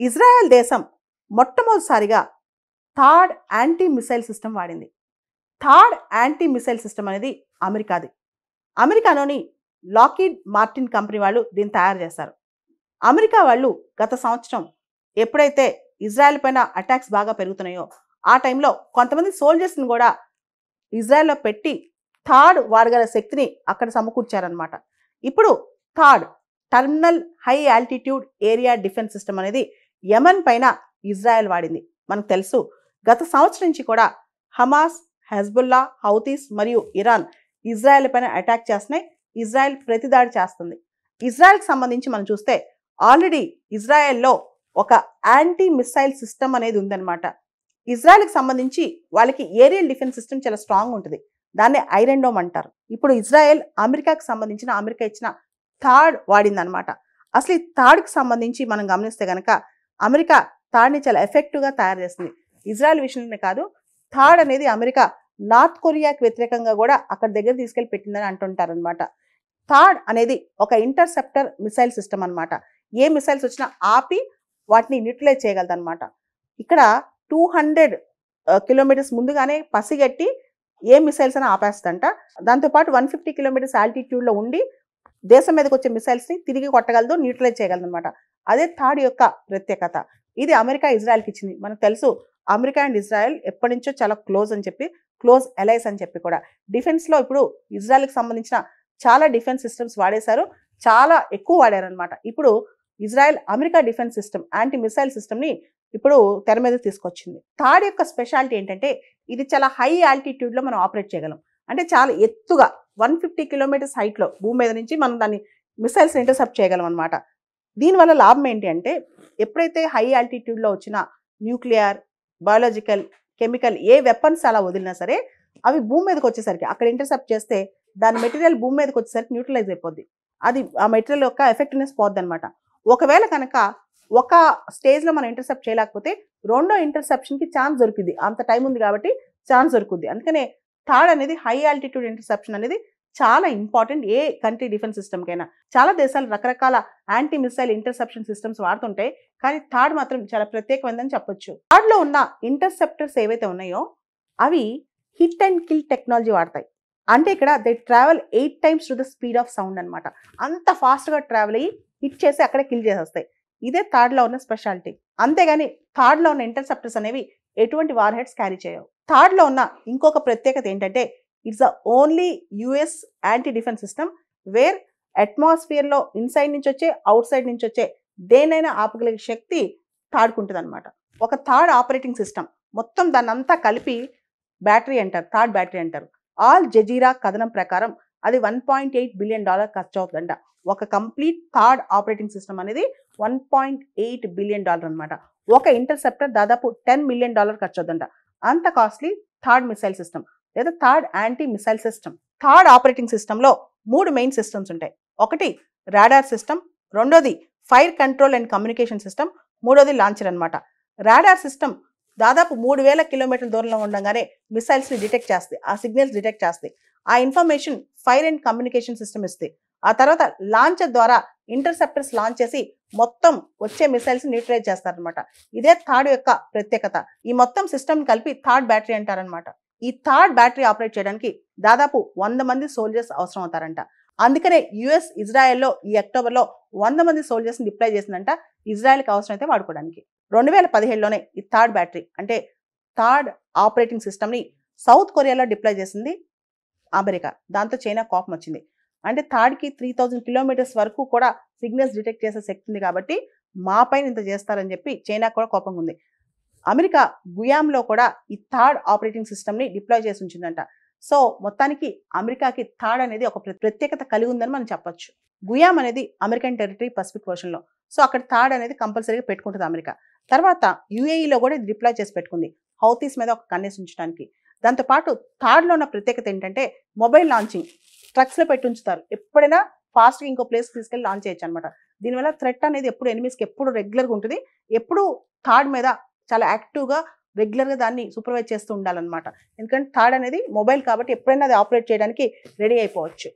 Israel దేశం మొట్టమొదటిసారిగా third anti missile system వాడింది. థర్డ్ యాంటీ మిసైల్ సిస్టమ్ అనేది అమెరికాది. అమెరికాలోని లాకీడ్ మార్టిన్ కంపెనీ వాళ్ళు దీన్ని తయారు చేస్తారు. అమెరికా వాళ్ళు గత సంవత్సరం ఎప్పుడైతే ఇజ్రాయెల్ పైన అటాక్స్ బాగా పెరుగుతున్నాయో ఆ టైంలో కొంతమంది సోల్జర్స్ని కూడా ఇజ్రాయెల్లో పెట్టి థర్డ్ వాడగల శక్తిని అక్కడ సమకూర్చారనమాట. ఇప్పుడు third terminal high altitude area defence system అనేది యెమెన్ పైన ఇజ్రాయెల్ వాడింది. మనకు తెలుసు గత సంవత్సరం నుంచి కూడా హమాస్, హెజ్బుల్లా, హౌతీస్ మరియు ఇరాన్ ఇజ్రాయెల్ పైన అటాక్ చేస్తున్నాయి. ఇజ్రాయెల్ ప్రతిదాడి చేస్తుంది. ఇజ్రాయెల్కి సంబంధించి మనం చూస్తే ఆల్రెడీ ఇజ్రాయెల్లో ఒక యాంటీ మిసైల్ సిస్టమ్ అనేది ఉందన్నమాట. ఇజ్రాయెల్కి సంబంధించి వాళ్ళకి ఏరియల్ డిఫెన్స్ సిస్టమ్ చాలా స్ట్రాంగ్ ఉంటుంది. దాన్ని ఐరన్ డోమ్ అంటారు. ఇప్పుడు ఇజ్రాయెల్ అమెరికాకి సంబంధించిన అమెరికా ఇచ్చిన థర్డ్ వాడిందనమాట. అసలు ఈ థర్డ్కి సంబంధించి మనం గమనిస్తే కనుక అమెరికా థర్డ్ని చాలా ఎఫెక్టివ్గా తయారు చేస్తుంది. ఇజ్రాయెల్ విషయంలోనే కాదు, థర్డ్ అనేది అమెరికా నార్త్ కొరియాకి వ్యతిరేకంగా కూడా అక్కడ దగ్గర తీసుకెళ్లి పెట్టిందని అంటుంటారనమాట. థర్డ్ అనేది ఒక ఇంటర్సెప్టర్ మిసైల్ సిస్టమ్ అనమాట. ఏ మిసైల్స్ వచ్చినా ఆపి వాటిని న్యూట్రలైజ్ చేయగలదన్నమాట. ఇక్కడ 200 కిలోమీటర్స్ ముందుగానే పసిగట్టి ఏ మిసైల్స్ అని ఆపేస్తంట. దాంతోపాటు 150 కిలోమీటర్స్ ఆల్టిట్యూడ్లో ఉండి దేశం మీదకి వచ్చే మిసైల్స్ని తిరిగి కొట్టగలదు, న్యూట్రలైజ్ చేయగలదు అనమాట. అదే థర్డ్ యొక్క ప్రత్యేకత. ఇది అమెరికా ఇజ్రాయెల్కి ఇచ్చింది. మనకు తెలుసు అమెరికా అండ్ ఇజ్రాయెల్ ఎప్పటి నుంచో చాలా క్లోజ్ అని చెప్పి, క్లోజ్ అలైస్ అని చెప్పి కూడా. డిఫెన్స్లో ఇప్పుడు ఇజ్రాయెల్కి సంబంధించిన చాలా డిఫెన్స్ సిస్టమ్స్ వాడేశారు, చాలా ఎక్కువ వాడారనమాట. ఇప్పుడు Israel America defence system anti missile సిస్టమ్ని ఇప్పుడు తెర మీద తీసుకొచ్చింది. థర్డ్ యొక్క స్పెషాలిటీ ఏంటంటే ఇది చాలా హై ఆల్టిట్యూడ్లో మనం ఆపరేట్ చేయగలం. అంటే చాలా ఎత్తుగా 150 కిలోమీటర్స్ హైట్లో భూమి మీద నుంచి మనం దాన్ని మిసైల్స్ ఇంటర్సెప్ట్ చేయగలం అనమాట. దీనివల్ల లాభం ఏంటి అంటే ఎప్పుడైతే హై ఆల్టిట్యూడ్లో వచ్చిన న్యూక్లియర్, బయాలజికల్, కెమికల్ ఏ వెపన్స్ అలా వదిలినా సరే అవి భూమి మీదకి వచ్చేసరికి అక్కడ ఇంటర్సెప్ట్ చేస్తే దాని మెటీరియల్ భూమి మీదకి వచ్చేసరికి న్యూట్రలైజ్ అయిపోద్ది. అది ఆ మెటీరియల్ యొక్క ఎఫెక్టివ్నెస్ పోద్ది అనమాట. ఒకవేళ కనుక ఒక స్టేజ్లో మనం ఇంటర్సెప్ట్ చేయలేకపోతే రెండో ఇంటర్సెప్షన్కి ఛాన్స్ దొరికింది. అంత టైం ఉంది కాబట్టి ఛాన్స్ దొరుకుద్ది. అందుకనే థర్డ్ అనేది హై ఆల్టిట్యూడ్ ఇంటర్సెప్షన్ అనేది చాలా ఇంపార్టెంట్ ఏ కంట్రీ డిఫెన్స్ సిస్టమ్కైనా. చాలా దేశాలు రకరకాల యాంటీ మిసైల్ ఇంటర్సెప్షన్ సిస్టమ్స్ వాడుతుంటాయి, కానీ థర్డ్ మాత్రం చాలా ప్రత్యేకమైనదని చెప్పొచ్చు. థర్డ్లో ఉన్న ఇంటర్సెప్టర్స్ ఏవైతే ఉన్నాయో అవి హిట్ అండ్ కిల్ టెక్నాలజీ వాడతాయి. అంటే ఇక్కడ they travel 8 times to the speed of sound అనమాట. అంత ఫాస్ట్గా ట్రావెల్ అయ్యి హిట్ చేసి అక్కడే కిల్ చేసేస్తాయి. ఇదే థర్డ్లో ఉన్న స్పెషాలిటీ. అంతేగాని థర్డ్లో ఉన్న ఇంటర్సెప్టర్స్ అనేవి ఎటువంటి వార్ హెడ్స్ క్యారీ చేయవు. థర్డ్లో ఉన్న ఇంకొక ప్రత్యేకత ఏంటంటే it's the only US anti defense system where అట్మాస్ఫియర్లో ఇన్సైడ్ నుంచి వచ్చే, అవుట్ సైడ్ నుంచి వచ్చే దేనైనా ఆపగలిగే శక్తి థర్డ్కు ఉంటుంది అనమాట. ఒక థర్డ్ ఆపరేటింగ్ సిస్టమ్ మొత్తం దాన్ని అంతా కలిపి బ్యాటరీ అంటారు, థర్డ్ బ్యాటరీ అంటారు. ఆల్ జజీరా కథనం ప్రకారం అది $1.8 బిలియన్ ఖర్చు అవుతుందంట. ఒక కంప్లీట్ థర్డ్ ఆపరేటింగ్ సిస్టమ్ అనేది $1.8 బిలియన్ అనమాట. ఒక ఇంటర్సెప్టర్ దాదాపు $10 మిలియన్ ఖర్చు అవుతుందంట. అంత కాస్ట్లీ థర్డ్ మిసైల్ సిస్టమ్ లేదా third anti missile system. Third operating సిస్టంలో 3 మెయిన్ సిస్టమ్స్ ఉంటాయి. ఒకటి రాడార్ సిస్టమ్, రెండోది fire control and communication system, మూడోది లాంచర్ అనమాట. రాడార్ సిస్టమ్ దాదాపు 3000 కిలోమీటర్ల దూరంలో ఉండగానే మిసైల్స్ని డిటెక్ట్ చేస్తాయి, ఆ సిగ్నల్స్ డిటెక్ట్ చేస్తాయి. ఆ information fire and communication system ఇస్తాయి. ఆ తర్వాత లాంచర్ ద్వారా ఇంటర్సెప్టర్స్ లాంచ్ చేసి మొత్తం వచ్చే మిసైల్స్ న్యూట్రలైజ్ చేస్తారనమాట. ఇదే థర్డ్ యొక్క ప్రత్యేకత. ఈ మొత్తం సిస్టమ్ కలిపి థర్డ్ బ్యాటరీ అంటారనమాట. ఈ థర్డ్ బ్యాటరీ ఆపరేట్ చేయడానికి దాదాపు 100 మంది సోల్జర్స్ అవసరం అవుతారంట. అందుకనే యుఎస్ ఇజ్రాయెల్లో ఈ అక్టోబర్లో 100 మంది సోల్జర్స్ని డిప్లాయ్ చేసిందంట ఇజ్రాయెల్కి అవసరమైతే వాడుకోవడానికి. 2015లోనే ఈ థర్డ్ బ్యాటరీ అంటే థర్డ్ ఆపరేటింగ్ సిస్టమ్ని సౌత్ కొరియాలో డిప్లాయ్ చేసింది అమెరికా. దాంతో చైనా కోపం వచ్చింది. అంటే థర్డ్కి 3000 కిలోమీటర్స్ వరకు కూడా సిగ్నల్స్ డిటెక్ట్ చేసే శక్తి ఉంది కాబట్టి మా పైన ఇంత చేస్తారని చెప్పి చైనా కూడా కోపంగా ఉంది. అమెరికా గుయామ్లో కూడా ఈ థర్డ్ ఆపరేటింగ్ సిస్టమ్ని డిప్లాయ్ చేసి ఉంచిందంట. సో మొత్తానికి అమెరికాకి థర్డ్ అనేది ఒక ప్రత్యేకత కలిగి ఉందని మనం చెప్పొచ్చు. గుయామ్ అనేది అమెరికన్ టెరిటరీ పసిఫిక్ ఓషన్లో. సో అక్కడ థర్డ్ అనేది కంపల్సరీగా పెట్టుకుంటుంది అమెరికా. తర్వాత యుఏఈలో కూడా ఇది డిప్లాయ్ చేసి పెట్టుకుంది హౌతీస్ మీద ఒక కన్నేసి ఉంచడానికి. దాంతోపాటు థర్డ్లో ఉన్న ప్రత్యేకత ఏంటంటే మొబైల్ లాంచింగ్. ట్రక్స్లో పెట్టి ఉంచుతారు. ఎప్పుడైనా ఫాస్ట్గా ఇంకో ప్లేస్కి తీసుకెళ్ళి లాంచ్ చేయొచ్చు అనమాట. దీనివల్ల థ్రెట్ అనేది ఎప్పుడు ఎనిమీస్కి ఎప్పుడు రెగ్యులర్గా ఉంటుంది. ఎప్పుడు థర్డ్ మీద చాలా యాక్టివ్గా రెగ్యులర్గా దాన్ని సూపర్వైజ్ చేస్తూ ఉండాలన్నమాట. ఎందుకంటే థర్డ్ అనేది మొబైల్ కాబట్టి ఎప్పుడైనా అది ఆపరేట్ చేయడానికి రెడీ అయిపోవచ్చు.